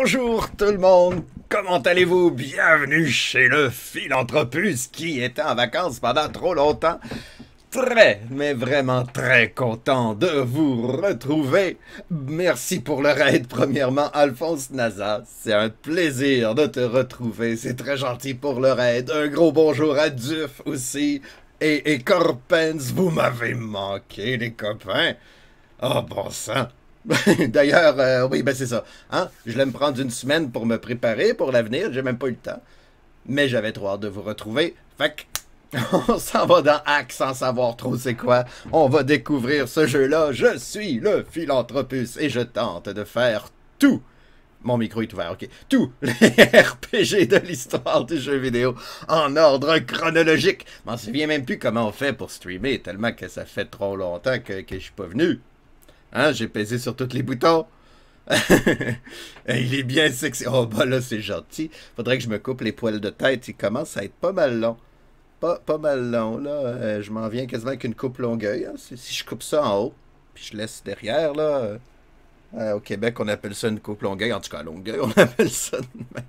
Bonjour tout le monde, comment allez-vous? Bienvenue chez le Philanthropus qui était en vacances pendant trop longtemps. Très, mais vraiment très content de vous retrouver. Merci pour le raid, premièrement, Alphonse Naza. C'est un plaisir de te retrouver, c'est très gentil pour le raid. Un gros bonjour à Duf aussi. Et Corpens, vous m'avez manqué les copains. Oh bon sang. D'ailleurs, oui, ben c'est ça. Hein? Je voulais me prendre une semaine pour me préparer pour l'avenir. J'ai même pas eu le temps. Mais j'avais trop hâte de vous retrouver. Fait que, on s'en va dans Hack sans savoir trop c'est quoi. On va découvrir ce jeu-là. Je suis le Philanthropus et je tente de faire tout. Mon micro est ouvert, ok. Tous les RPG de l'histoire du jeu vidéo en ordre chronologique. Je m'en souviens même plus comment on fait pour streamer, tellement que ça fait trop longtemps que je suis pas venu. Hein, j'ai pesé sur tous les boutons. Il est bien sexy. Oh, bah là, c'est gentil. Faudrait que je me coupe les poils de tête. Il commence à être pas mal long. Pas mal long, là. Je m'en viens quasiment avec une coupe longueuil. Hein. Si je coupe ça en haut, puis je laisse derrière, là. Au Québec, on appelle ça une coupe longueuil. En tout cas, longueuil, on appelle ça de même.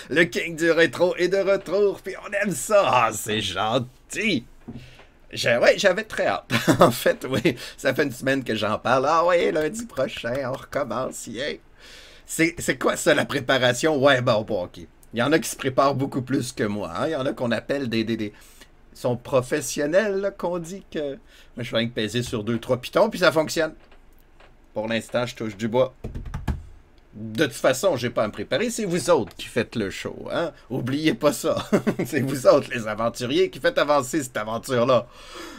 Le king du rétro est de retour, puis on aime ça. Ah, c'est gentil. Ouais, j'avais très hâte. En fait, oui, ça fait une semaine que j'en parle. Ah ouais, lundi prochain, on recommence. Yeah. C'est quoi ça, la préparation? Ouais, bon, ok. Il y en a qui se préparent beaucoup plus que moi. Hein? Il y en a qu'on appelle des sont professionnels, là, qu'on dit que... Moi, je fais rien que peser sur 2-3 pitons, puis ça fonctionne. Pour l'instant, je touche du bois. De toute façon, j'ai pas à me préparer, c'est vous autres qui faites le show, hein? Oubliez pas ça. C'est vous autres, les aventuriers, qui faites avancer cette aventure-là.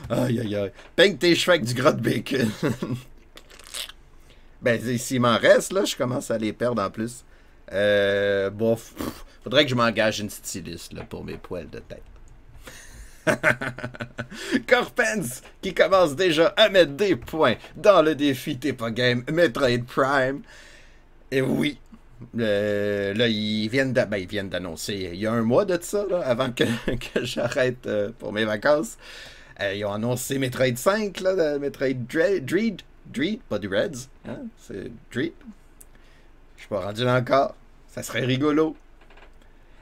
Aïe, aïe, aïe. Peigne tes cheveux avec du gras de bacon. Ben, s'il m'en reste, là, je commence à les perdre en plus. Bon, faudrait que je m'engage une styliste, là, pour mes poils de tête. Corpens qui commence déjà à mettre des points dans le défi T'es pas game Metroid Prime. Et oui, là, ils viennent d'annoncer, il y a un mois de ça, là, avant que j'arrête pour mes vacances, ils ont annoncé Metroid 5, là, Metroid Dread, pas Dreads, hein, c'est Dread. Je suis pas rendu là encore, ça serait rigolo.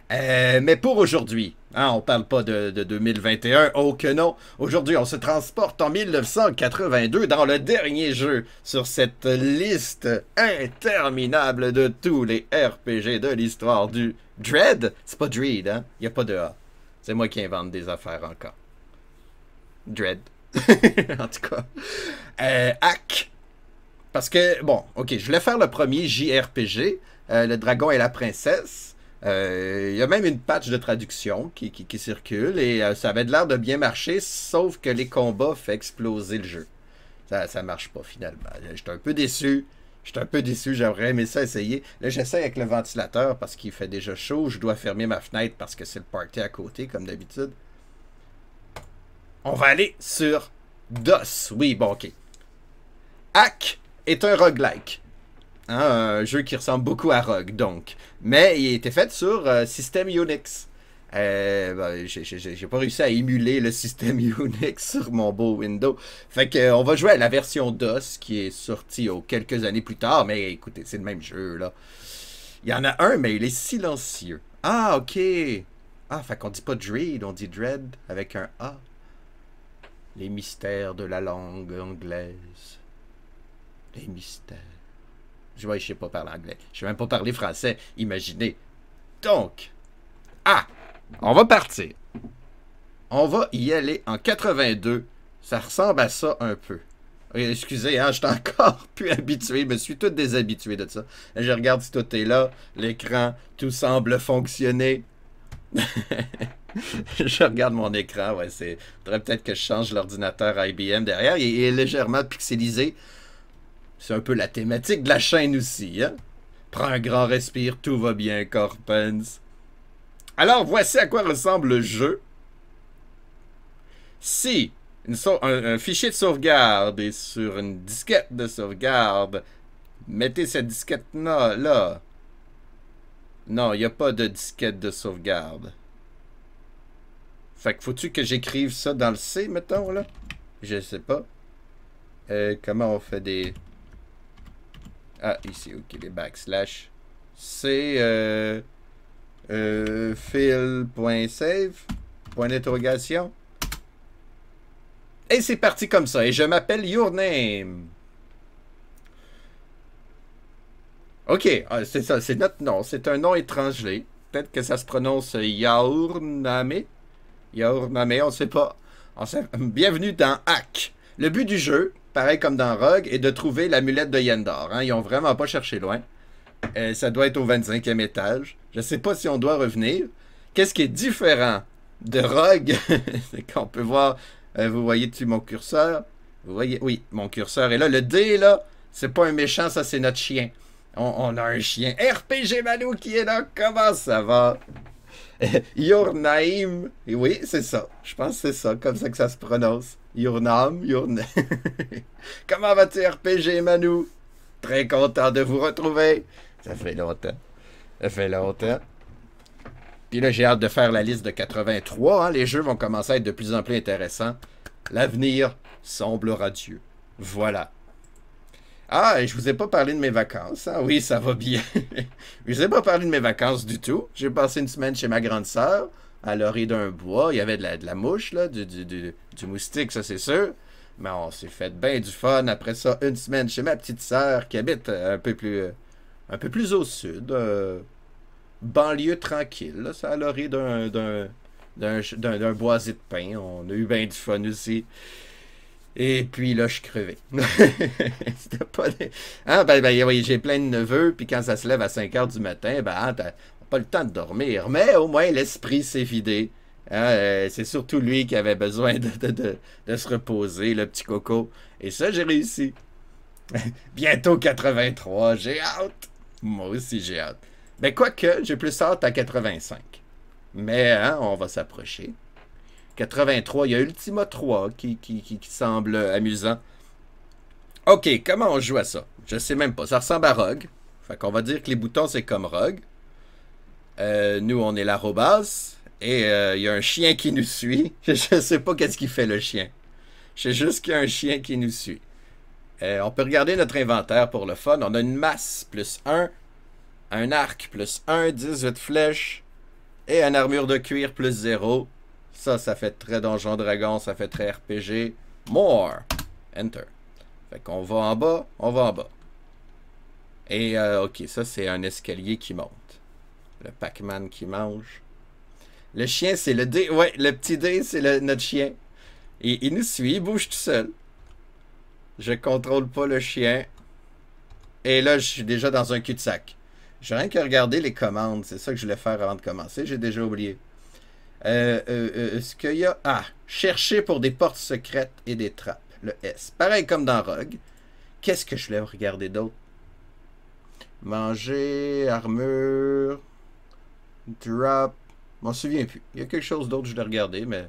Mais pour aujourd'hui, hein, on parle pas de 2021, oh que non. Aujourd'hui, on se transporte en 1982 dans le dernier jeu sur cette liste interminable de tous les RPG de l'histoire du Dread. C'est pas Dread, hein? Il n'y a pas de A. C'est moi qui invente des affaires encore. Dread. En tout cas. Hack. Parce que, bon, ok, je voulais faire le premier JRPG, le dragon et la princesse. Il y a même une patch de traduction qui circule et ça avait l'air de bien marcher, sauf que les combats font exploser le jeu. Ça marche pas finalement. J'étais un peu déçu. J'aurais aimé ça essayer. Là, j'essaie avec le ventilateur parce qu'il fait déjà chaud. Je dois fermer ma fenêtre parce que c'est le party à côté, comme d'habitude. On va aller sur DOS. Oui, bon, ok. Hack est un roguelike. Hein, un jeu qui ressemble beaucoup à Rogue, donc. Mais il a été fait sur système Unix. J'ai pas réussi à émuler le système Unix sur mon beau Windows. Fait que on va jouer à la version DOS qui est sortie quelques années plus tard. Mais écoutez, c'est le même jeu, là. Il y en a un, mais il est silencieux. Ah, ok. Ah, fait qu'on dit pas Dread, on dit Dread avec un A. Les mystères de la langue anglaise. Les mystères. Je sais pas parler anglais. Je sais même pas parler français. Imaginez. Donc, on va partir. On va y aller en 82. Ça ressemble à ça un peu. Excusez, hein, je suis encore plus habitué. Je me suis tout déshabitué de ça. Je regarde si tout est là. L'écran, tout semble fonctionner. Je regarde mon écran. Ouais, faudrait peut-être que je change l'ordinateur IBM derrière. Il est légèrement pixelisé. C'est un peu la thématique de la chaîne aussi, hein? Prends un grand respire, tout va bien, Corpens. Alors, voici à quoi ressemble le jeu. Si un fichier de sauvegarde est sur une disquette de sauvegarde, mettez cette disquette-là, là. Non, il n'y a pas de disquette de sauvegarde. Fait que faut-tu que j'écrive ça dans le C, mettons, là? Je sais pas. Comment on fait des... Ah, ici, ok, les backslash. c'est Phil.save, point d'interrogation. Et c'est parti comme ça. Et je m'appelle Your Name. Ok, c'est ça, c'est notre nom. C'est un nom étrangelé. Peut-être que ça se prononce Yaourname. Yaourname, on sait pas. Bienvenue dans Hack. Le but du jeu, pareil comme dans Rogue, est de trouver l'amulette de Yendor. Hein. Ils ont vraiment pas cherché loin. Ça doit être au 25e étage. Je sais pas si on doit revenir. Qu'est-ce qui est différent de Rogue? C'est qu'on peut voir... vous voyez dessus mon curseur? Vous voyez? Oui, mon curseur est là. Le D, là, c'est pas un méchant, ça, c'est notre chien. On a un chien. RPG Manu qui est là. Comment ça va? Your Name. Et oui, c'est ça. Je pense que c'est ça, comme ça que ça se prononce. Your Name, Your Name. Comment vas-tu, RPG Manu? Très content de vous retrouver. Ça fait longtemps. Ça fait longtemps. Puis là, j'ai hâte de faire la liste de 83. Hein. Les jeux vont commencer à être de plus en plus intéressants. L'avenir semble radieux. Voilà. Ah, et je vous ai pas parlé de mes vacances. Hein? Oui, ça va bien. Je vous ai pas parlé de mes vacances du tout. J'ai passé une semaine chez ma grande sœur, à l'orée d'un bois. Il y avait de la mouche, là, du moustique, ça c'est sûr. Mais on s'est fait bien du fun. Après ça, une semaine chez ma petite sœur qui habite un peu plus au sud. Banlieue tranquille. Là, c'est à l'orée d'un boisé de pin. On a eu bien du fun aussi. Et puis là, je suis crevé. C'était pas des... Ah, oui, j'ai plein de neveux, puis quand ça se lève à 5 heures du matin, t'as pas le temps de dormir. Mais au moins, l'esprit s'est vidé. Hein, c'est surtout lui qui avait besoin de se reposer, le petit coco. Et ça, j'ai réussi. Bientôt 83, j'ai hâte. Moi aussi, j'ai hâte. Mais quoique, j'ai plus hâte à 85. Mais, hein, on va s'approcher. 83, il y a Ultima 3 qui semble amusant. Ok, comment on joue à ça? Je sais même pas. Ça ressemble à Rogue. Fait qu'on va dire que les boutons, c'est comme Rogue. Nous, on est l'arrobas. Et il y a un chien qui nous suit. Je sais pas qu'est-ce qu'il fait, le chien. Je sais juste qu'il y a un chien qui nous suit. On peut regarder notre inventaire pour le fun. On a une masse plus 1, un arc plus 1, 18 flèches, et une armure de cuir plus 0. Ça fait très Donjon Dragon, ça fait très RPG. More. Enter. Fait qu'on va en bas, on va en bas. Et, ok, ça c'est un escalier qui monte. Le Pac-Man qui mange. Le chien, c'est le dé. Ouais, le petit dé, c'est notre chien. Et il nous suit, il bouge tout seul. Je contrôle pas le chien. Et là, je suis déjà dans un cul-de-sac. J'ai rien que regarder les commandes. C'est ça que je voulais faire avant de commencer. J'ai déjà oublié. Est-ce qu'il y a... Ah, chercher pour des portes secrètes et des trappes. Le S. Pareil comme dans Rogue. Qu'est-ce que je voulais regarder d'autre? Manger, armure, drop. Je m'en souviens plus. Il y a quelque chose d'autre que je voulais regarder, mais...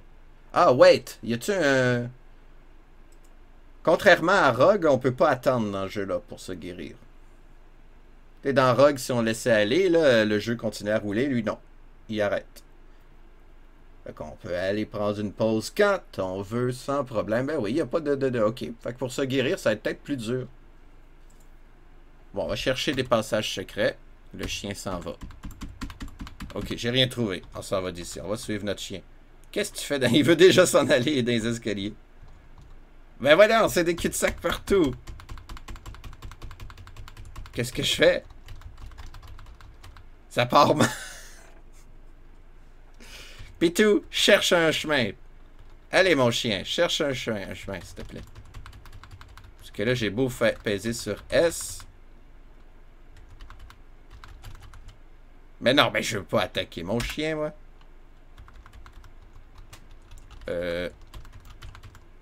Ah, wait! Y a-tu un... Contrairement à Rogue, on peut pas attendre dans ce jeu-là pour se guérir. Et dans Rogue, si on laissait aller, là, le jeu continue à rouler. Lui, non. Il arrête. Fait qu'on peut aller prendre une pause quand on veut, sans problème. Ben oui, il n'y a pas de... OK. Fait que pour se guérir, ça va être peut-être plus dur. Bon, on va chercher des passages secrets. Le chien s'en va. OK, j'ai rien trouvé. On s'en va d'ici. On va suivre notre chien. Qu'est-ce que tu fais? Il veut déjà s'en aller dans les escaliers. Ben voilà, c'est des cul-de-sac partout. Qu'est-ce que je fais? Ça part mal. Pitou, cherche un chemin. Allez, mon chien, cherche un chemin, s'il te plaît. Parce que là, j'ai beau peser sur S. Mais non, mais je veux pas attaquer mon chien, moi.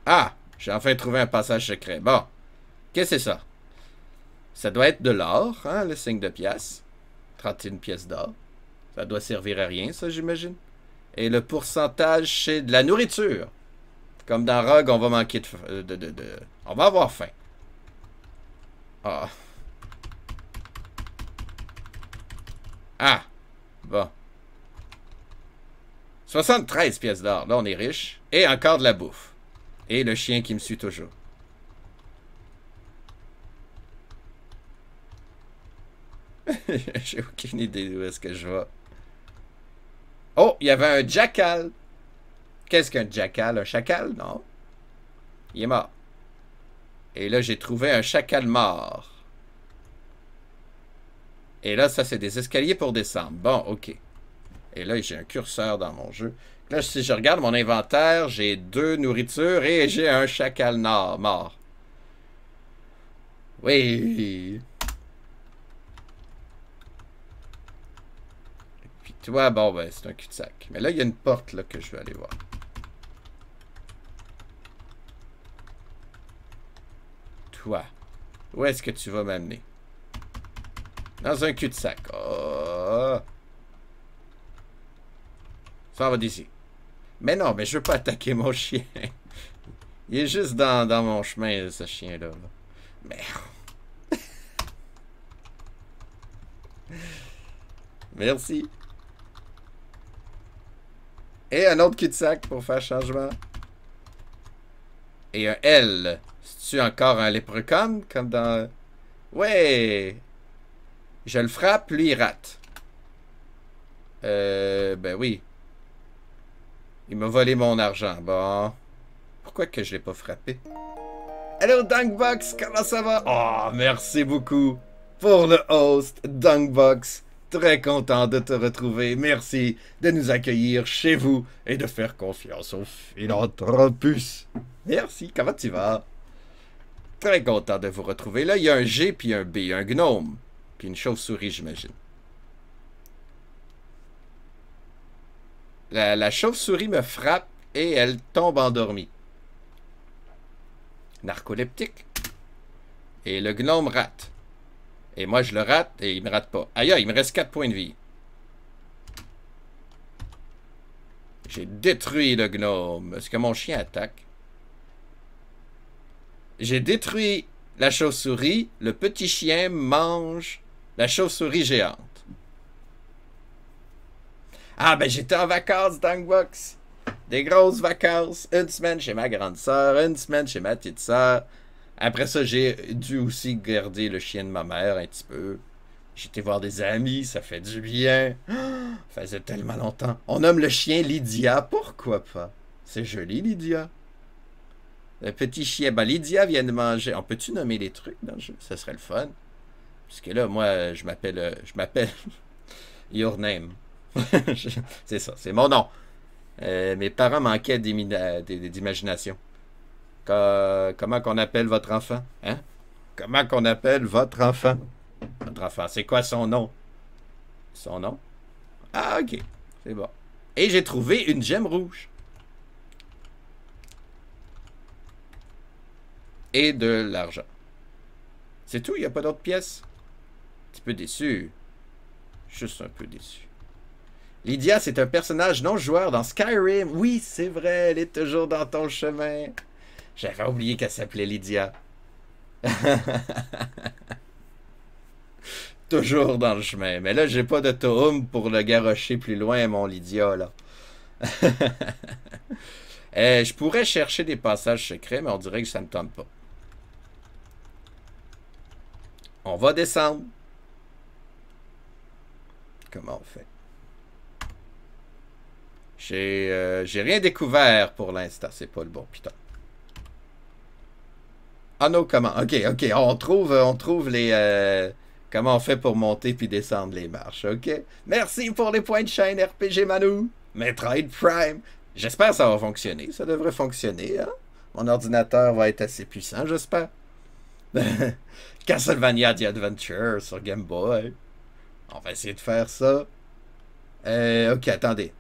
Ah! J'ai enfin trouvé un passage secret. Bon. Qu'est-ce que c'est ça? Ça doit être de l'or, hein, le signe de pièce. 31 pièces d'or. Ça doit servir à rien, ça, j'imagine. Et le pourcentage, c'est de la nourriture. Comme dans Rogue, on va manquer on va avoir faim. Ah. Ah. Bon. 73 pièces d'or. Là, on est riche. Et encore de la bouffe. Et le chien qui me suit toujours. J'ai aucune idée d'où est-ce que je vais. Oh, il y avait un jackal. Qu'est-ce qu'un jackal? Un chacal? Non. Il est mort. Et là, j'ai trouvé un chacal mort. Et là, ça, c'est des escaliers pour descendre. Bon, OK. Et là, j'ai un curseur dans mon jeu. Là, si je regarde mon inventaire, j'ai 2 nourritures et j'ai un chacal mort. Oui. Puis toi, bon, ben, c'est un cul-de-sac. Mais là, il y a une porte là, que je vais aller voir. Toi, où est-ce que tu vas m'amener? Dans un cul-de-sac. Oh. Ça va d'ici. Mais non, mais je veux pas attaquer mon chien. Il est juste dans mon chemin, ce chien-là. Merde. Merci. Et un autre cul-de-sac pour faire changement. Et un L. C'est-tu encore un léprechaun? Comme dans... Ouais. Je le frappe, lui, il rate. Ben oui. Il m'a volé mon argent. Bon. Pourquoi que je l'ai pas frappé? Hello, Dunkbox, comment ça va? Oh, merci beaucoup pour le host, Dunkbox. Très content de te retrouver. Merci de nous accueillir chez vous et de faire confiance aux philanthropus. Merci, comment tu vas? Très content de vous retrouver. Là, il y a un G puis un B, un gnome. Puis une chauve-souris, j'imagine. La chauve-souris me frappe et elle tombe endormie. Narcoleptique. Et le gnome rate. Et moi, je le rate et il me rate pas. Aïe, il me reste 4 points de vie. J'ai détruit le gnome. Est-ce que mon chien attaque? J'ai détruit la chauve-souris. Le petit chien mange la chauve-souris géante. Ah, ben j'étais en vacances, Dunkbox. Des grosses vacances. Une semaine chez ma grande sœur, une semaine chez ma petite sœur. Après ça, j'ai dû aussi garder le chien de ma mère un petit peu. J'étais voir des amis, ça fait du bien. Ça faisait tellement longtemps. On nomme le chien Lydia, pourquoi pas? C'est joli, Lydia. Le petit chien, ben Lydia vient de manger. On peut-tu nommer les trucs dans le jeu? Ça serait le fun. Puisque là, moi, je m'appelle Your Name. C'est ça, c'est mon nom. Mes parents manquaient d'imagination. Comment qu'on appelle votre enfant? Hein? Comment qu'on appelle votre enfant? Votre enfant, c'est quoi son nom? Son nom? Ah, ok. C'est bon. Et j'ai trouvé une gemme rouge. Et de l'argent. C'est tout? Il n'y a pas d'autres pièces? Un petit peu déçu. Juste un peu déçu. Lydia, c'est un personnage non-joueur dans Skyrim. Oui, c'est vrai, elle est toujours dans ton chemin. J'avais oublié qu'elle s'appelait Lydia. Toujours dans le chemin. Mais là, j'ai pas de tome pour le garrocher plus loin, mon Lydia, là. Je pourrais chercher des passages secrets, mais on dirait que ça me tente pas. On va descendre. Comment on fait? J'ai rien découvert pour l'instant. C'est pas le bon piton. Ah non, comment? Ok. On trouve les... comment on fait pour monter puis descendre les marches, ok? Merci pour les points de chaîne, RPG Manu. Metroid Prime. J'espère que ça va fonctionner. Ça devrait fonctionner, hein? Mon ordinateur va être assez puissant, j'espère. Castlevania The Adventure sur Game Boy. On va essayer de faire ça. Ok, attendez.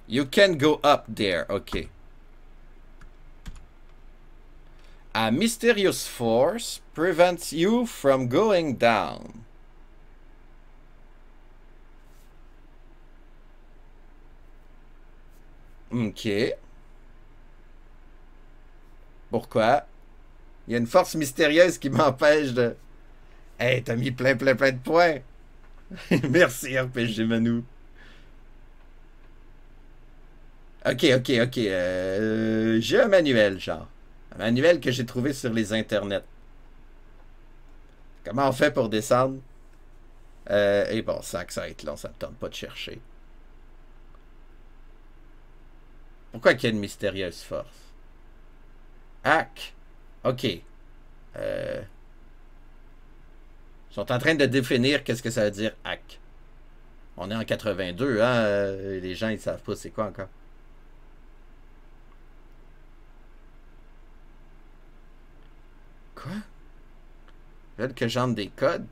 You can go up there. Ok. A mysterious force prevents you from going down. Ok. Pourquoi? Il y a une force mystérieuse qui m'empêche de... Hey, t'as mis plein de points. Merci, RPG Manu. Ok. J'ai un manuel, genre. Un manuel que j'ai trouvé sur les internets. Comment on fait pour descendre? Et bon, sans que ça va être long, ça ne me tente pas de chercher. Pourquoi qu'il y a une mystérieuse force? Hack. OK. Ils sont en train de définir qu'est-ce que ça veut dire hack. On est en 82, hein? Les gens, ils savent pas c'est quoi encore. Quoi? Ils veulent que j'entre des codes?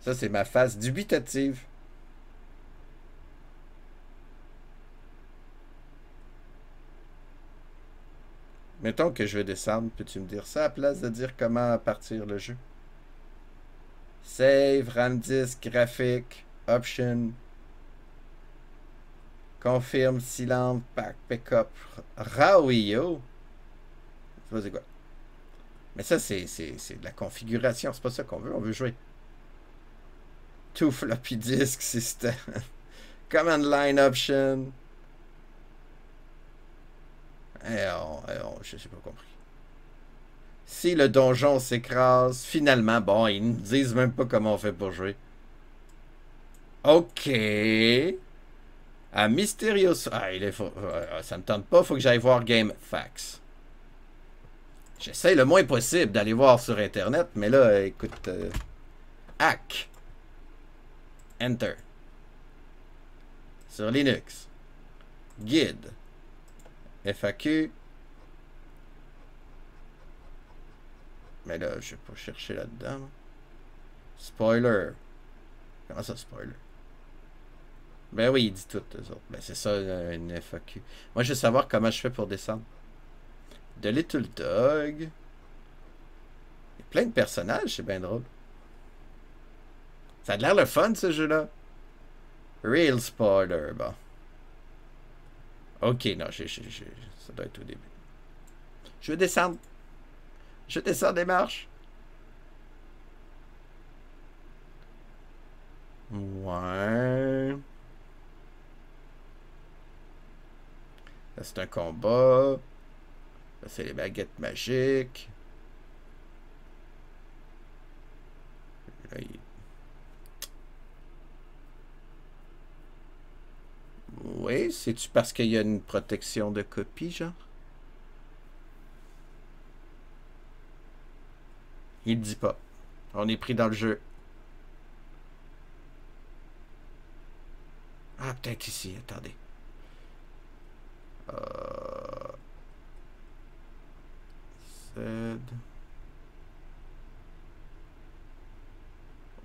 Ça, c'est ma face dubitative. Mettons que je veux descendre. Peux-tu me dire ça à la place de dire comment partir le jeu? Save, RAM disk, graphique, option. Confirme, silence, pack, backup. Rawio. Je sais pas c'est quoi. Mais ça, c'est de la configuration. C'est pas ça qu'on veut. On veut jouer. Two floppy disk system. Command line option. Je sais pas compris. Si le donjon s'écrase, finalement, bon, ils ne disent même pas comment on fait pour jouer. Ok. À Mysterious. Ah, ça me tente pas, faut que j'aille voir GameFAQs. J'essaie le moins possible d'aller voir sur Internet, mais là, écoute. Hack. Enter. Sur Linux. Guide. FAQ. Mais là, je vais pas chercher là-dedans. Spoiler. Comment ça, spoiler? Ben oui, il dit tout, eux autres. Ben c'est ça, une FAQ. Moi, je veux savoir comment je fais pour descendre. De Little Dog. Il y a plein de personnages, c'est bien drôle. Ça a l'air le fun, ce jeu-là. Real spoiler, bon. Ok, non, ça doit être au début. Je veux descendre. Je descends des marches. Ouais. Là, c'est un combat. Là, c'est les baguettes magiques. Là, oui, c'est-tu parce qu'il y a une protection de copie, genre? Il dit pas. On est pris dans le jeu. Ah, peut-être ici, attendez.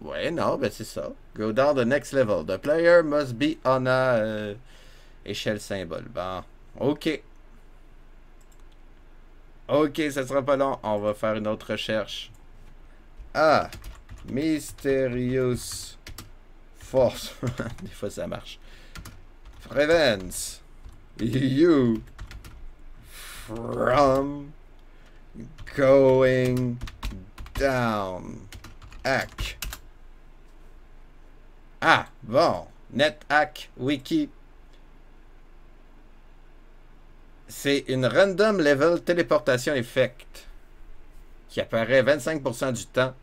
Ouais, non, ben c'est ça. Go down the next level. The player must be on a échelle symbole. Bon, ok. Ok, ça sera pas long. On va faire une autre recherche. Ah, Mysterious Force. Des fois, ça marche. Prevents you from going down. Hack. Ah, bon. NetHack Wiki. C'est une random level téléportation effect qui apparaît 25% du temps.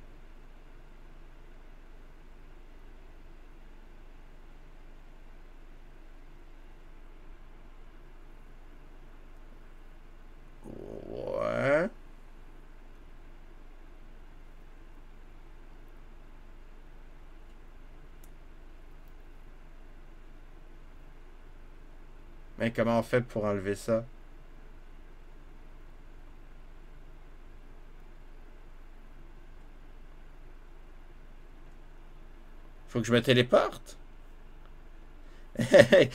Ouais. Mais comment on fait pour enlever ça? Faut que je me téléporte?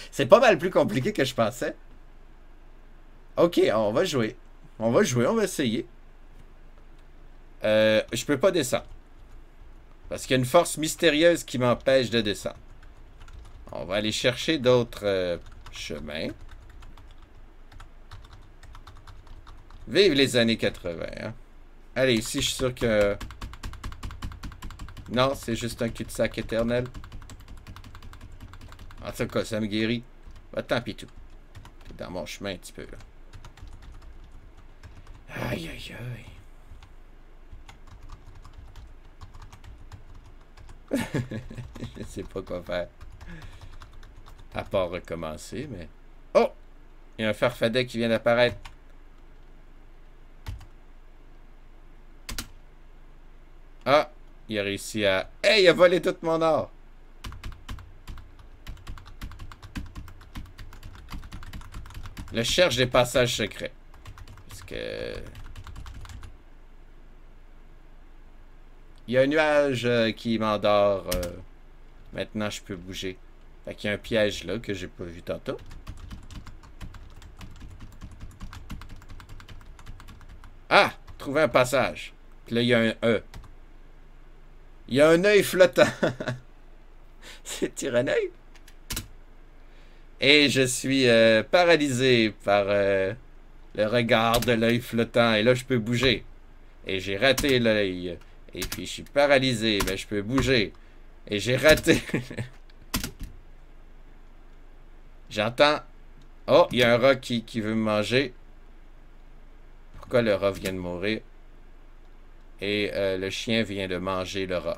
C'est pas mal plus compliqué que je pensais. Ok, on va jouer. On va jouer, on va essayer. Je peux pas descendre. Parce qu'il y a une force mystérieuse qui m'empêche de descendre. On va aller chercher d'autres chemins. Vive les années 80. Hein? Allez, ici, je suis sûr que... Non, c'est juste un cul-de-sac éternel. En tout cas, ça me guérit. Bah, tant pis tout. T'es dans mon chemin un petit peu, là. Aïe, aïe, aïe. Je sais pas quoi faire. À part recommencer, mais... Oh! Il y a un farfadet qui vient d'apparaître. Ah! Il a réussi à... Hey! Il a volé tout mon or! Je cherche des passages secrets. Parce que... Il y a un nuage qui m'endort. Maintenant, je peux bouger. Fait qu'il y a un piège là que j'ai pas vu tantôt. Ah! Trouver un passage. Puis là, il y a un E. Il y a un œil flottant. C'est un œil. Et je suis paralysé par le regard de l'œil flottant. Et là, je peux bouger. Et j'ai raté l'œil. Et puis, je suis paralysé. Mais je peux bouger. Et j'ai raté. J'entends... Oh, il y a un rat qui veut me manger. Pourquoi le rat vient de mourir? Et le chien vient de manger le rat.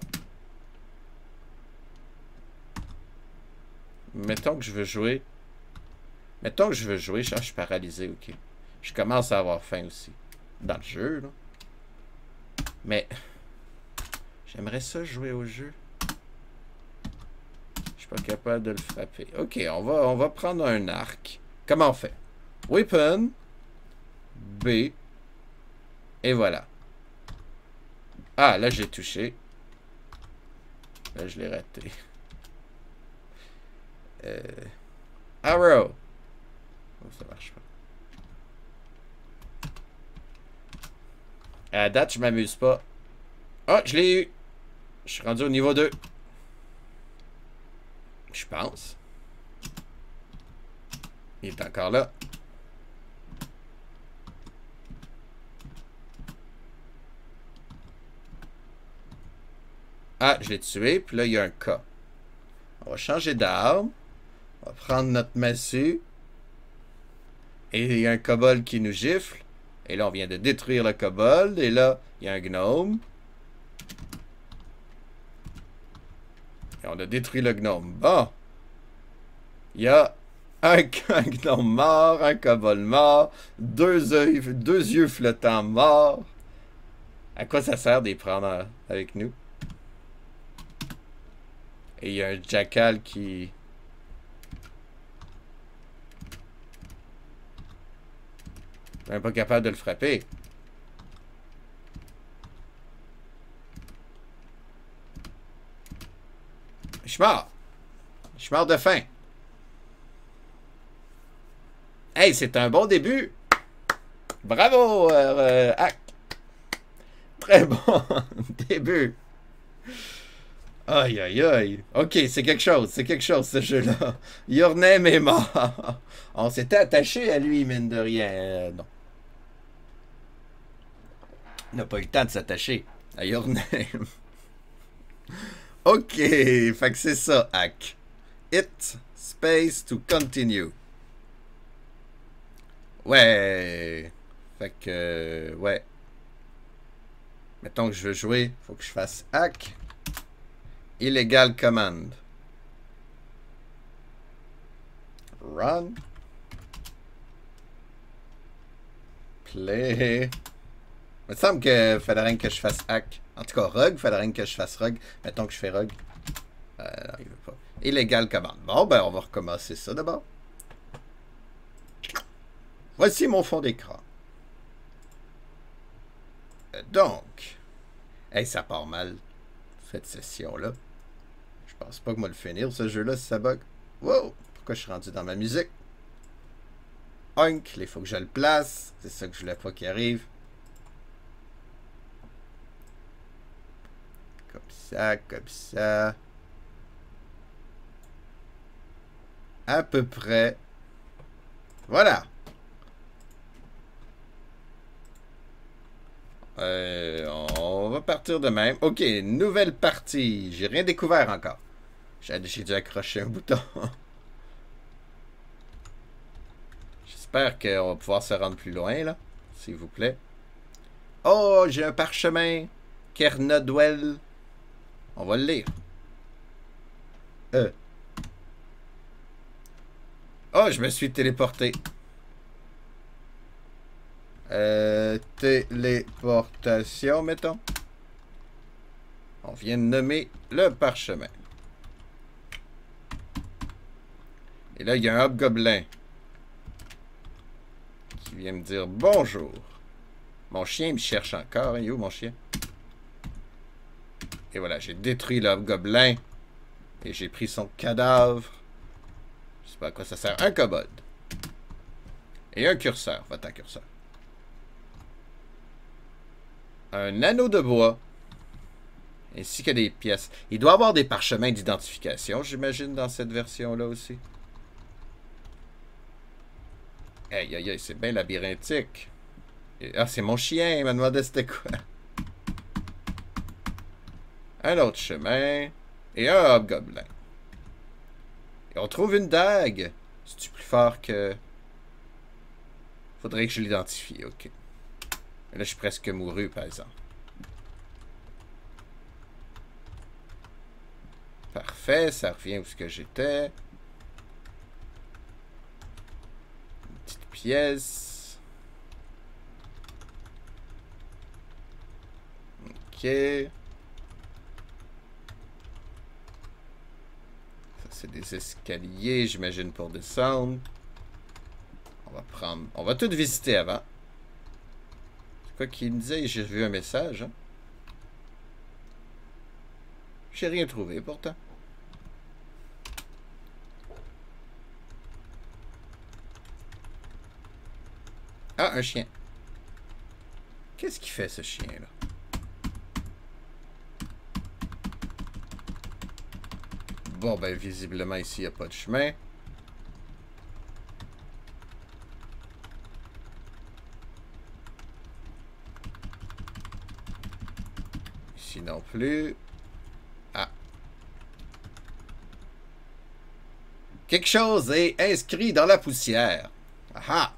Mettons que je veux jouer. Mettons que je veux jouer. Je suis paralysé, ok. Je commence à avoir faim aussi. Dans le jeu, là. Mais... J'aimerais ça jouer au jeu. Je suis pas capable de le frapper. Ok, on va prendre un arc. Comment on fait? Weapon. B. Et voilà. Ah, là, j'ai touché. Là, je l'ai raté. Arrow. Oh, ça marche pas. À la date, je m'amuse pas. Ah, je l'ai eu. Je suis rendu au niveau 2. Je pense. Il est encore là. Ah, je l'ai tué. Puis là, il y a un K. On va changer d'arme. On va prendre notre massue. Et il y a un kobold qui nous gifle. Et là, on vient de détruire le kobold. Et là, il y a un gnome. Et on a détruit le gnome. Bon. Il y a un gnome mort, un kobold mort, deux yeux flottants morts. À quoi ça sert de les prendre avec nous? Et il y a un jackal qui... Je suis même pas capable de le frapper. Je suis mort. Je suis mort de faim. Hey, c'est un bon début. Bravo, Hack. Très bon début. Aïe, aïe, aïe. Ok, c'est quelque chose, ce jeu-là. Your Name est mort. On s'était attaché à lui, mine de rien. Non. On n'a pas eu le temps de s'attacher à Your Name. Ok, fait que c'est ça, Hack. Hit, space to continue. Ouais. Fait que, ouais. Mettons que je veux jouer, faut que je fasse Hack. Illegal command. Run. Play. Il me semble que faudrait que je fasse hack. En tout cas, Rogue, faudrait que je fasse Rogue. Mettons que je fais Rogue. Non, il veut pas. Illegal command. Bon, ben, on va recommencer ça d'abord. Voici mon fond d'écran. Donc. Hey, ça part mal, cette session-là. Je pense pas que moi le finir, ce jeu-là, si ça bug. Wow! Pourquoi je suis rendu dans ma musique? Oink! Il faut que je le place. C'est ça que je voulais pas qu'il arrive. Comme ça, comme ça. À peu près. Voilà. On va partir de même. Ok, nouvelle partie. J'ai rien découvert encore. J'ai dû accrocher un bouton. J'espère qu'on va pouvoir se rendre plus loin, là. S'il vous plaît. Oh, j'ai un parchemin. Kernodwell. On va le lire. Oh, je me suis téléporté. Téléportation, mettons. On vient de nommer le parchemin. Et là, il y a un hobgoblin qui vient me dire bonjour. Mon chien me cherche encore. Il est où mon chien? Et voilà, j'ai détruit le hobgoblin. Et j'ai pris son cadavre. Je sais pas à quoi ça sert. Un kobold. Et un curseur. Va-t'en, curseur. Un anneau de bois. Ainsi que des pièces. Il doit y avoir des parchemins d'identification, j'imagine, dans cette version-là aussi. Aïe, aïe, aïe, c'est bien labyrinthique. Ah, c'est mon chien, il m'a demandé c'était quoi. Un autre chemin. Et un hobgoblin. Et on trouve une dague. C'est-tu plus fort que... Faudrait que je l'identifie, ok. Là, je suis presque mouru, par exemple. Parfait, ça revient où ce que j'étais. Une petite pièce. Ok. Ça, c'est des escaliers, j'imagine, pour descendre. On va prendre... On va tout visiter avant. C'est quoi qu'il me disait? J'ai vu un message, hein? J'ai rien trouvé, pourtant. Ah, un chien. Qu'est-ce qu'il fait, ce chien-là? Bon, ben, visiblement, ici, il n'y a pas de chemin. Ici non plus. Ah. Quelque chose est inscrit dans la poussière. Ah.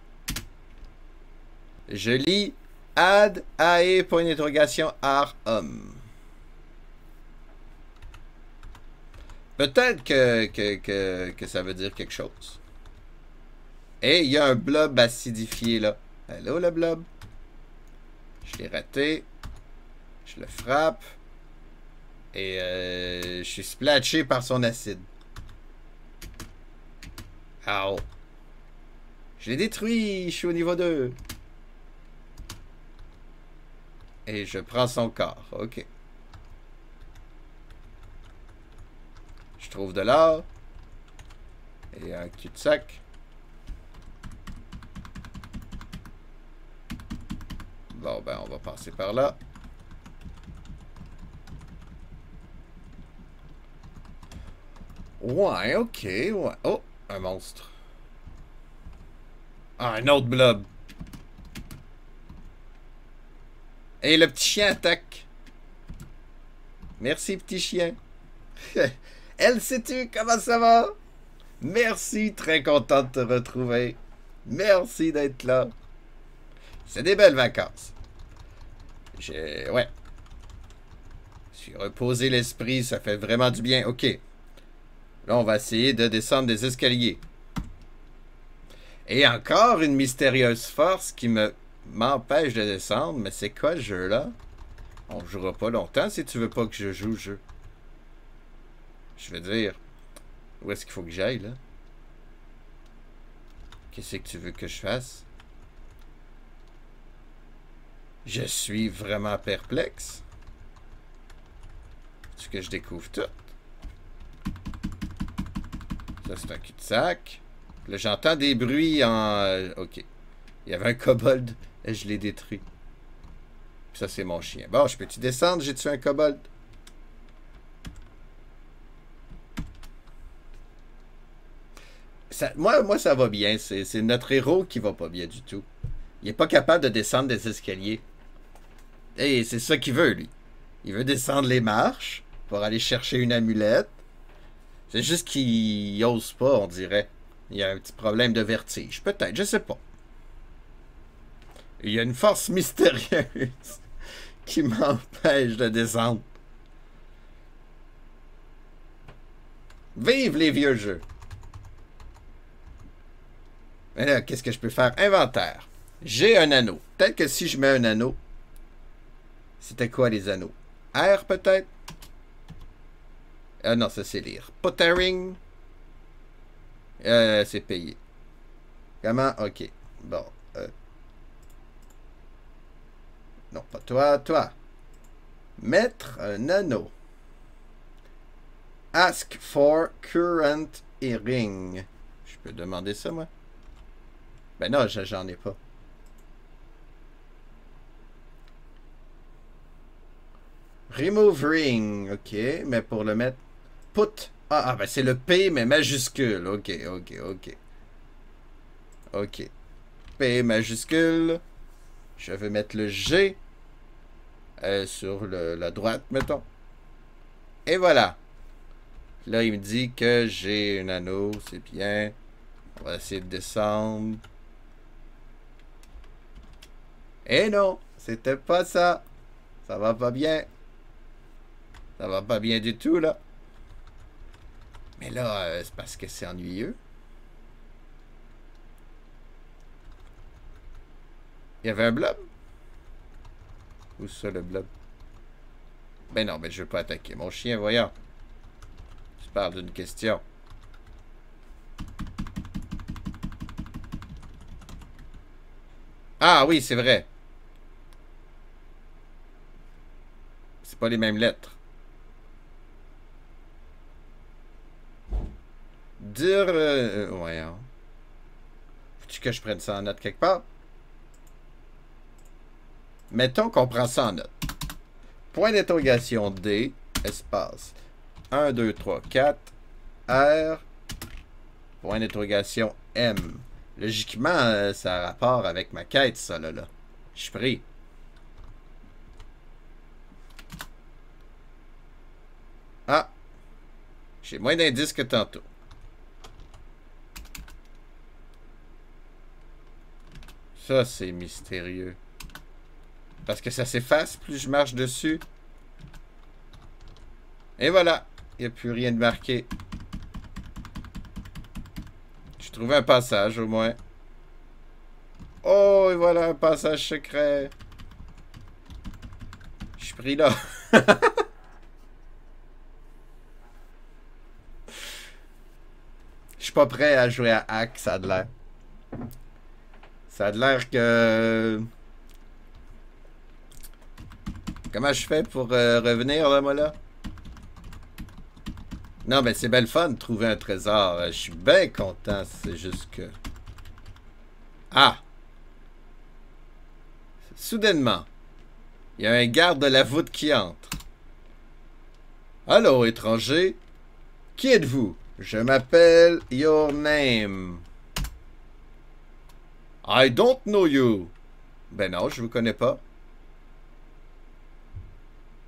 Je lis Ad Ae point d'interrogation Ar homme. Peut-être que ça veut dire quelque chose. Et il y a un blob acidifié là. Allô le blob? Je l'ai raté. Je le frappe. Et je suis splatché par son acide. Ah. Je l'ai détruit. Je suis au niveau 2. Et je prends son corps. Ok. Je trouve de l'or. Et un cul-de-sac. Bon, ben, on va passer par là. Ouais, ok, ouais. Oh, un monstre. Ah, un autre blob. Et le petit chien attaque. Merci, petit chien. Elle, sais-tu comment ça va? Merci, très content de te retrouver. Merci d'être là. C'est des belles vacances. Ouais. Je suis reposé l'esprit, ça fait vraiment du bien. Ok. Là, on va essayer de descendre des escaliers. Et encore une mystérieuse force qui m'empêche de descendre. Mais c'est quoi ce jeu-là? On ne jouera pas longtemps si tu veux pas que je joue le jeu. Je veux dire, où est-ce qu'il faut que j'aille, là? Qu'est-ce que tu veux que je fasse? Je suis vraiment perplexe. Est-ce que je découvre tout? Ça, c'est un cul-de-sac. Là, j'entends des bruits en... ok. Il y avait un kobold et je l'ai détruit. Puis ça, c'est mon chien. Bon, je peux-tu descendre? J'ai tué un kobold? Moi, ça va bien. C'est notre héros qui va pas bien du tout. Il est pas capable de descendre des escaliers. Et c'est ça qu'il veut, lui. Il veut descendre les marches pour aller chercher une amulette. C'est juste qu'il ose pas, on dirait. Il y a un petit problème de vertige. Peut-être, je sais pas. Il y a une force mystérieuse qui m'empêche de descendre. Vive les vieux jeux! Mais là, qu'est-ce que je peux faire? Inventaire. J'ai un anneau. Peut-être que si je mets un anneau... C'était quoi les anneaux? R peut-être? Ah non, ça c'est lire. Pottering. C'est payé. Comment? Ok. Bon. Non, pas toi, toi. Mettre un anneau. Ask for current earring. Je peux demander ça, moi? Ben non, j'en ai pas. Remove ring. Ok, mais pour le mettre... Put. Ah, ben c'est le P, mais majuscule. Ok, ok, ok. Ok. P majuscule. Je vais mettre le G sur la droite, mettons. Et voilà. Là, il me dit que j'ai un anneau. C'est bien. On va essayer de descendre. Et non, c'était pas ça. Ça va pas bien. Ça va pas bien du tout, là. Mais là, c'est parce que c'est ennuyeux. Il y avait un blob? Où ça, le blob? Ben non, mais je veux pas attaquer mon chien, voyons. Je parle d'une question. Ah oui, c'est vrai. C'est pas les mêmes lettres. Dire... voyons. Faut-tu que je prenne ça en note quelque part? Mettons qu'on prend ça en note. Point d'interrogation D, espace. 1, 2, 3, 4, R, point d'interrogation M. Logiquement, ça a rapport avec ma quête, ça, là. Je suis pris. Ah! J'ai moins d'indices que tantôt. Ça, c'est mystérieux. Parce que ça s'efface plus je marche dessus. Et voilà. Il n'y a plus rien de marqué. J'ai trouvé un passage, au moins. Oh, et voilà un passage secret. Je suis pris là. Je suis pas prêt à jouer à Hack, ça a de l'air. Ça a de l'air que... Comment je fais pour revenir, là, moi, là? Non, mais c'est belle fun de trouver un trésor. Je suis bien content, c'est juste que... Ah! Soudainement, il y a un garde de la voûte qui entre. Allô, étranger. Qui êtes-vous? Je m'appelle Your Name. I don't know you. Ben non, je vous connais pas.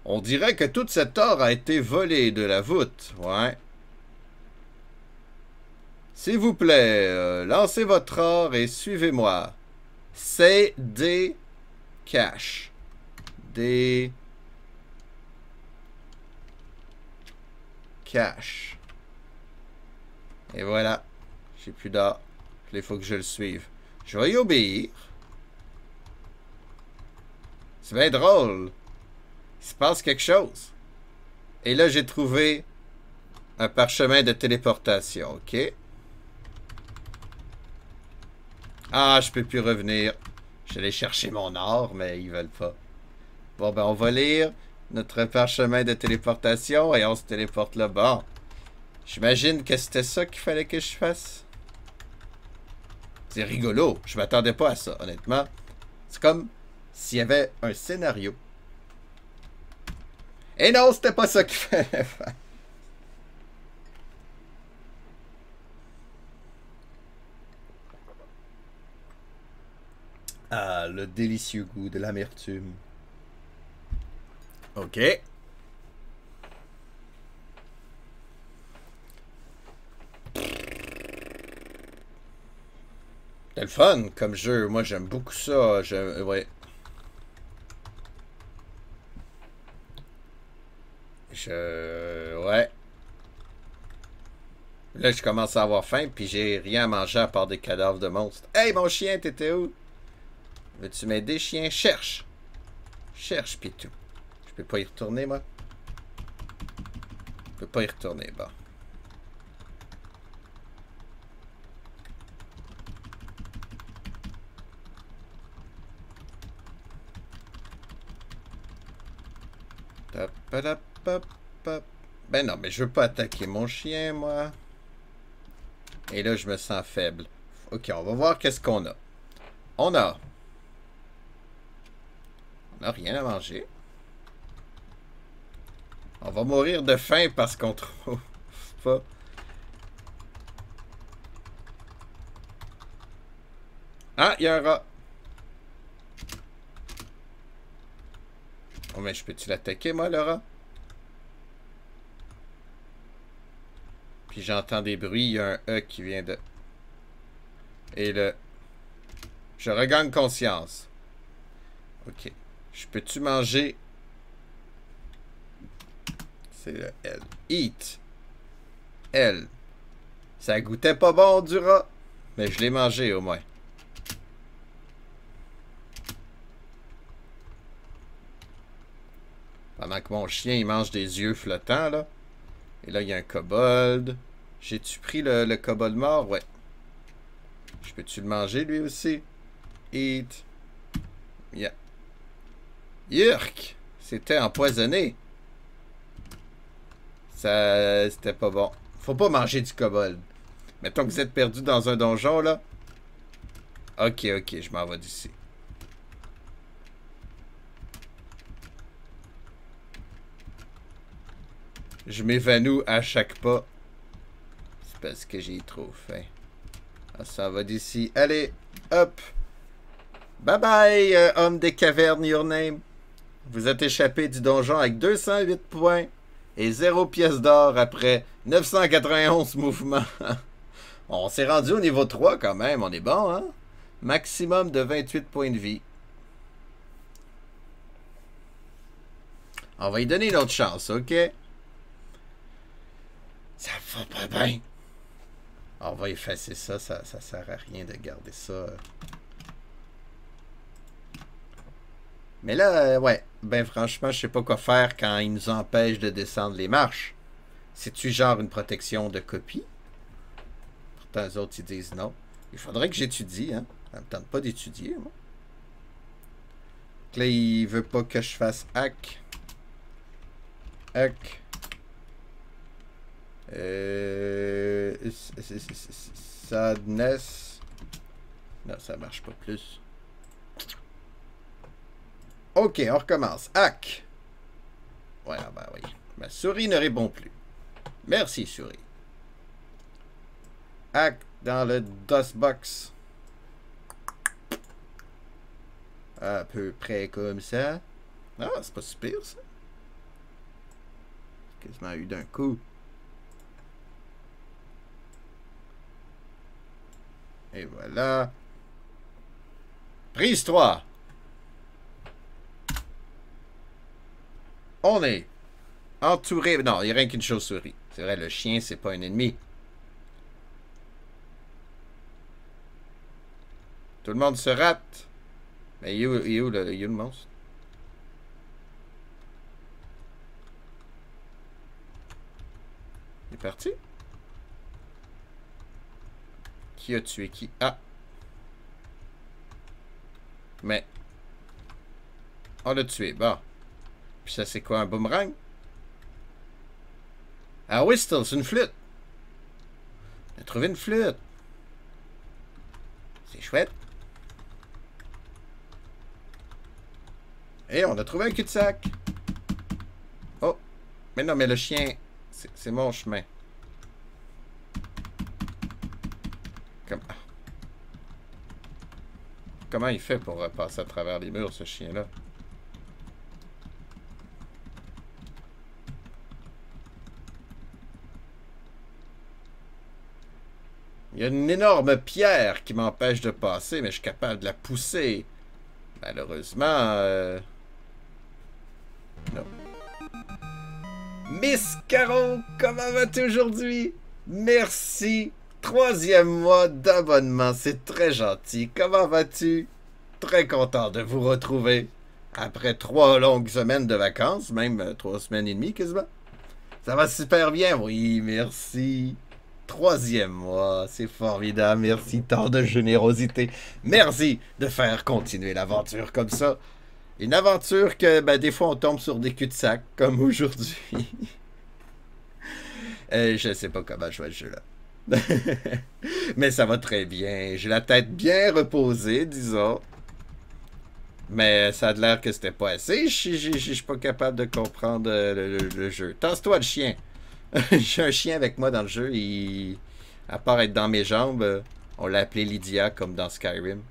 On dirait que toute cette or a été volée de la voûte, ouais. S'il vous plaît, lancez votre or et suivez-moi. C'est des cash. Des cash. Et voilà. J'ai plus d'or. Il faut que je le suive. Je vais y obéir. C'est bien drôle. Il se passe quelque chose. Et là, j'ai trouvé un parchemin de téléportation. OK. Ah, je peux plus revenir. J'allais chercher mon or, mais ils veulent pas. Bon, ben, on va lire notre parchemin de téléportation et on se téléporte là. Bon. J'imagine que c'était ça qu'il fallait que je fasse. C'est rigolo. Je m'attendais pas à ça, honnêtement. C'est comme s'il y avait un scénario. Et non, c'était pas ça qu'il fallait faire. Ah, le délicieux goût de l'amertume. OK. C'est le fun comme jeu. Moi, j'aime beaucoup ça. Ouais. Ouais. Là, je commence à avoir faim, puis j'ai rien à manger à part des cadavres de monstres. Hey, mon chien, t'étais où? Veux-tu m'aider, chien? Cherche! Cherche, pis tout. Je peux pas y retourner, moi? Je peux pas y retourner, bon. Ben non, mais je veux pas attaquer mon chien, moi. Et là, je me sens faible. Ok, on va voir qu'est-ce qu'on a. On a... On n'a rien à manger. On va mourir de faim parce qu'on trouve pas... Ah, il y a un rat. Oh, mais je peux-tu l'attaquer, moi, le rat? Puis j'entends des bruits. Il y a un E qui vient de... Et le... Je regagne conscience. Ok. Je peux-tu manger... C'est le L. Eat. L. Ça goûtait pas bon, du rat. Mais je l'ai mangé, au moins. Pendant que mon chien, il mange des yeux flottants, là. Et là, il y a un kobold. J'ai-tu pris le kobold mort? Ouais. Je peux-tu le manger, lui aussi? Eat. Yeah. Yurk! C'était empoisonné. Ça... C'était pas bon. Faut pas manger du kobold. Mettons que vous êtes perdu dans un donjon, là. Ok, ok, je m'en vais d'ici. Je m'évanouis à chaque pas. C'est parce que j'ai trop faim. Ah, ça va d'ici. Allez, hop. Bye bye, homme des cavernes, your name. Vous êtes échappé du donjon avec 208 points et 0 pièce d'or après 991 mouvements. On s'est rendu au niveau 3 quand même, on est bon, hein? Maximum de 28 points de vie. On va lui donner une autre chance, ok? Ça va pas bien. On va effacer ça, ça sert à rien de garder ça. Mais là, ouais, ben franchement, je sais pas quoi faire quand ils nous empêchent de descendre les marches. C'est-tu genre une protection de copie? Pourtant, les autres, ils disent non. Il faudrait que j'étudie, hein. Ça me tente pas d'étudier, moi. Donc là, il veut pas que je fasse hack. Hack. Sadness. Non, ça marche pas plus. Ok, on recommence. Hack. Ouais, ben oui. Ma souris ne répond plus. Merci, souris. Hack dans le DOSBox. À peu près comme ça. Ah, c'est pas si pire, ça. Quasiment eu d'un coup. Et voilà. Prise 3. On est entouré. Non, il n'y a rien qu'une chauve-souris. C'est vrai, le chien, c'est pas un ennemi. Tout le monde se rate. Mais il est où le monstre? Il est parti? Qui a tué qui? Ah! Mais... on l'a tué, bon. Puis ça, c'est quoi, un boomerang? Ah, whistle, c'est une flûte! On a trouvé une flûte! C'est chouette! Et on a trouvé un cul-de-sac! Oh! Mais non, mais le chien, c'est mon chemin. Comment il fait pour passer à travers les murs, ce chien-là? Il y a une énorme pierre qui m'empêche de passer, mais je suis capable de la pousser. Malheureusement, non. Miss Caro, comment vas-tu aujourd'hui? Merci. 3e mois d'abonnement, c'est très gentil. Comment vas-tu? Très content de vous retrouver. Après 3 longues semaines de vacances, même 3 semaines et demie quasiment. Ça va super bien, oui, merci. 3e mois, c'est formidable. Merci, tant de générosité. Merci de faire continuer l'aventure comme ça. Une aventure que, ben, des fois, on tombe sur des cul-de-sac, comme aujourd'hui. Je sais pas comment jouer ce jeu-là. Mais ça va très bien. J'ai la tête bien reposée, disons. Mais ça a l'air que c'était pas assez. Je suis pas capable de comprendre le jeu. Tasse-toi, le chien. J'ai un chien avec moi dans le jeu. À part être dans mes jambes, on l'a appelé Lydia, comme dans Skyrim.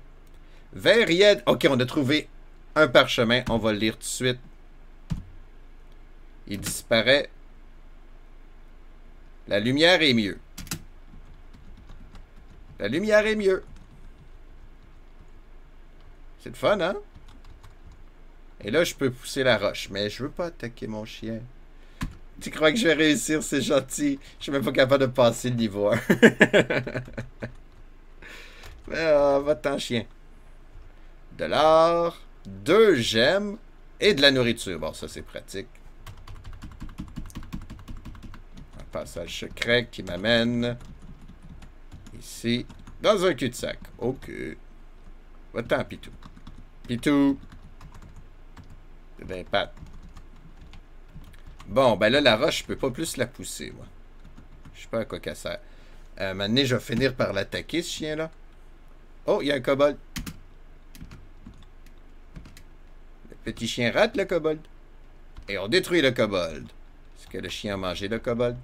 Verried. Ok, on a trouvé un parchemin. On va le lire tout de suite. Il disparaît. La lumière est mieux. La lumière est mieux. C'est le fun, hein? Et là, je peux pousser la roche. Mais je veux pas attaquer mon chien. Tu crois que je vais réussir? C'est gentil. Je suis même pas capable de passer le niveau 1. Va-t'en, chien. De l'or, 2 gemmes et de la nourriture. Bon, ça, c'est pratique. Un passage secret qui m'amène ici, dans un cul-de-sac. Ok. Va-t'en, Pitou. Pitou. C'est bien pat. Bon, ben là, la roche, je peux pas plus la pousser, moi. Je sais pas à quoi qu'elle sert. Maintenant, je vais finir par l'attaquer, ce chien-là. Oh, il y a un kobold. Le petit chien rate le kobold. Et on détruit le kobold. Est-ce que le chien a mangé le kobold?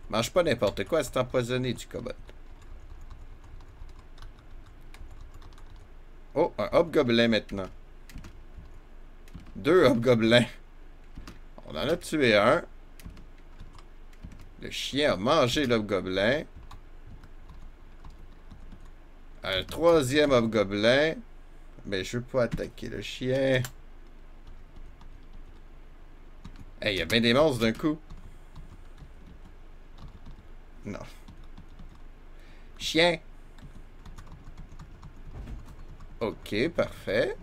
Mange pas n'importe quoi, c'est empoisonné du kobold. Oh, un hobgoblin maintenant. 2 hobgoblins. On en a tué un. Le chien a mangé l'hobgoblin. Un 3e hobgoblin. Mais je veux pas attaquer le chien. Hey, il y a bien des monstres d'un coup. Non. Chien. Ok, parfait.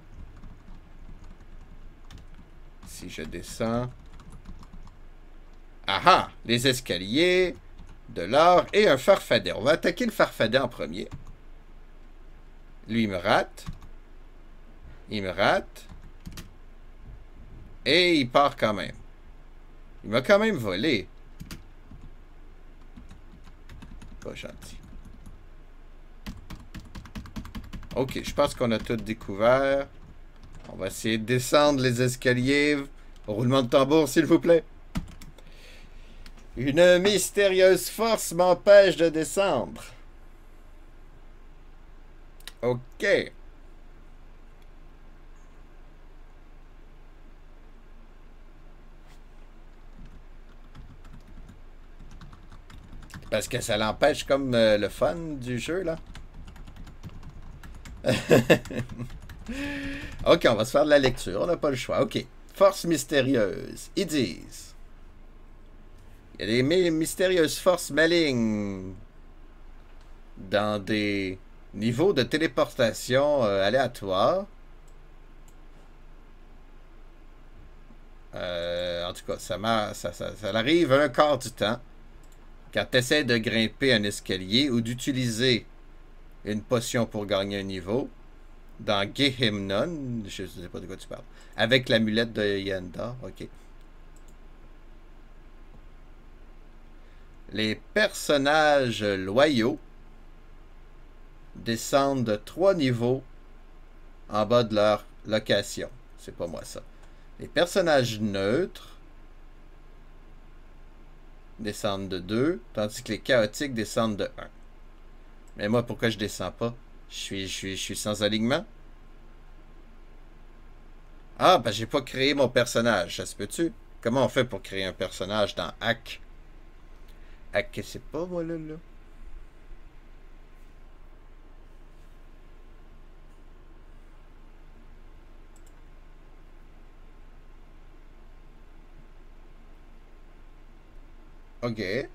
Si je descends... Ah ah! Les escaliers, de l'or et un farfadet. On va attaquer le farfadet en premier. Lui, il me rate. Il me rate. Et il part quand même. Il m'a quand même volé. Pas gentil. Ok, je pense qu'on a tout découvert. On va essayer de descendre les escaliers. Roulement de tambour, s'il vous plaît. Une mystérieuse force m'empêche de descendre. Ok. Parce que ça l'empêche comme le fun du jeu, là. Ok, on va se faire de la lecture. On n'a pas le choix. Ok. Force mystérieuse. Ils disent. Il y a des mystérieuses forces malignes dans des niveaux de téléportation aléatoires. En tout cas, ça arrive un quart du temps. Quand tu essaies de grimper un escalier ou d'utiliser une potion pour gagner un niveau, dans Gehinnom, je ne sais pas de quoi tu parles, avec l'amulette de Yenda, ok. Les personnages loyaux descendent de 3 niveaux en bas de leur location. C'est pas moi ça. Les personnages neutres descendent de 2, tandis que les chaotiques descendent de 1. Mais moi, pourquoi je descends pas? Je suis sans alignement? Ah, ben j'ai pas créé mon personnage. Ça se peut-tu? Comment on fait pour créer un personnage dans Hack? Hack, c'est pas moi là. OK.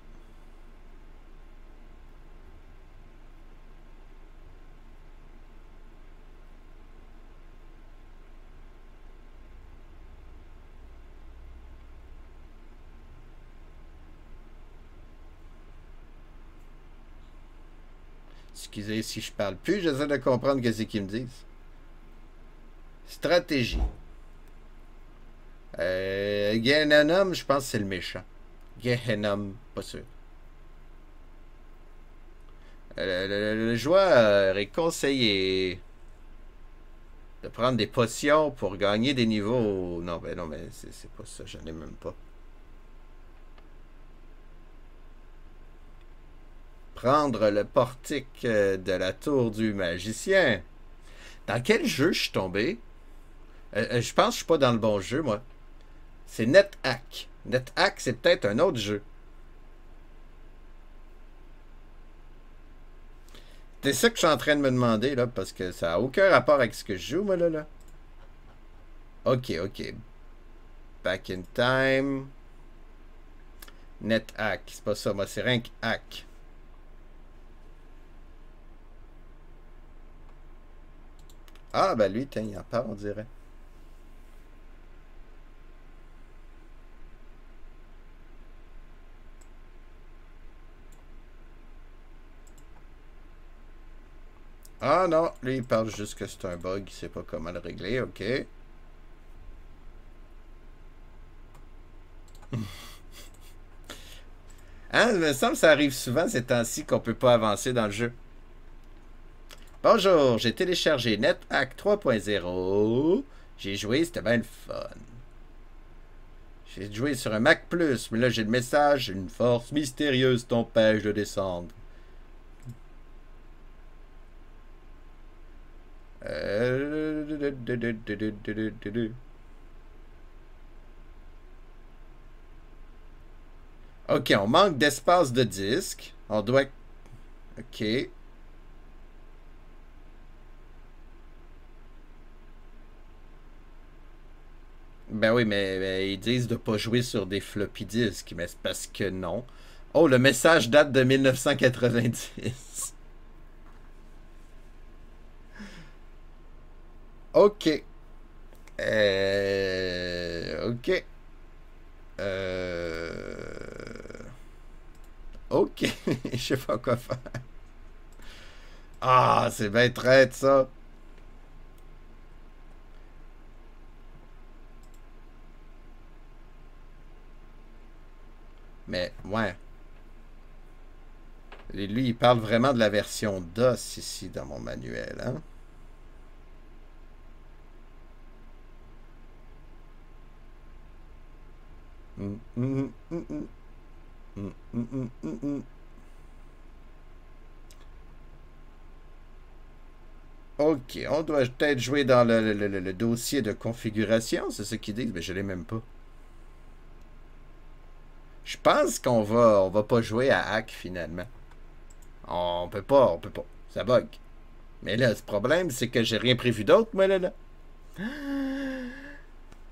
Excusez si je parle plus, j'essaie de comprendre ce qu'ils me disent. Stratégie. Gehenom, je pense que c'est le méchant. Gehenom, pas sûr. Le joueur est conseillé de prendre des potions pour gagner des niveaux. Non, mais c'est pas ça, j'en ai même pas. Prendre le portique de la tour du magicien. Dans quel jeu je suis tombé? Je pense que je suis pas dans le bon jeu, moi. C'est NetHack. NetHack, c'est peut-être un autre jeu. C'est ça que je suis en train de me demander, là, parce que ça n'a aucun rapport avec ce que je joue, moi, là. Ok, ok. Back in time. NetHack. C'est pas ça, moi, c'est rien que hack. Ah, ben lui, tiens, il en parle, on dirait. Ah non, lui, il parle juste que c'est un bug, il sait pas comment le régler, ok. Hein, il me semble que ça arrive souvent ces temps-ci qu'on peut pas avancer dans le jeu. Bonjour, j'ai téléchargé NetHack 3.0. J'ai joué, c'était bien le fun. J'ai joué sur un Mac Plus, mais là j'ai le message, une force mystérieuse t'empêche de descendre. Ok, on manque d'espace de disque. On doit... Ok. Ben oui, mais ils disent de pas jouer sur des floppy disks, mais c'est parce que non. Oh, le message date de 1990. Ok. Ok. Ok. Je sais pas quoi faire. Ah, c'est bien traite, ça. Mais, ouais. Et lui, il parle vraiment de la version DOS ici dans mon manuel, hein. Ok, on doit peut-être jouer dans le dossier de configuration, c'est ce qu'ils disent, mais je l'ai même pas. Je pense on va pas jouer à hack finalement. On peut pas, on peut pas. Ça bug. Mais là, ce problème, c'est que j'ai rien prévu d'autre, moi, là.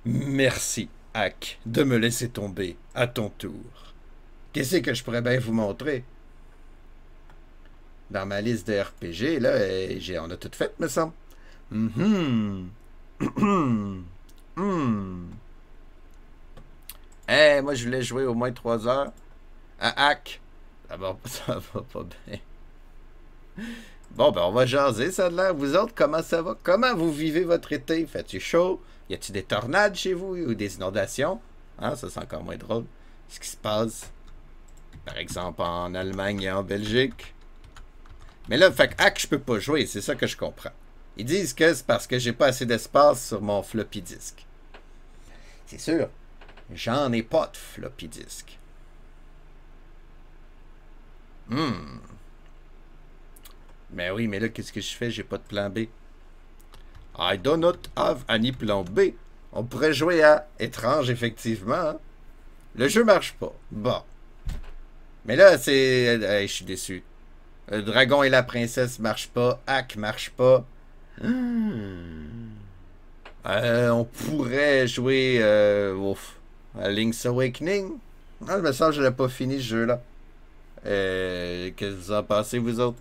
Merci, hack, de me laisser tomber à ton tour. Qu'est-ce que je pourrais bien vous montrer? Dans ma liste de RPG, là, on a tout fait, me semble. Mhm. Moi, je voulais jouer au moins 3 heures à hack. Ça va pas bien. Bon, ben, on va jaser, ça a l'air. Vous autres, comment ça va? Comment vous vivez votre été? Fait-tu chaud? Y a-t-il des tornades chez vous ou des inondations? Hein, ça, c'est encore moins drôle. Ce qui se passe, par exemple, en Allemagne et en Belgique. Mais là, fait que hack, je peux pas jouer, c'est ça que je comprends. Ils disent que c'est parce que j'ai pas assez d'espace sur mon floppy disk. C'est sûr, j'en ai pas de floppy disk. Mais oui, mais là, qu'est-ce que je fais? J'ai pas de plan B. I do not have any plan B. On pourrait jouer à étrange, effectivement. Hein? Le jeu marche pas. Bon. Mais là, c'est... je suis déçu. Le dragon et la princesse marche pas. Hack marche pas. On pourrait jouer à Link's Awakening. Ah, il me semble que je l'ai pas fini ce jeu-là. Qu'est-ce que vous en pensez, vous autres?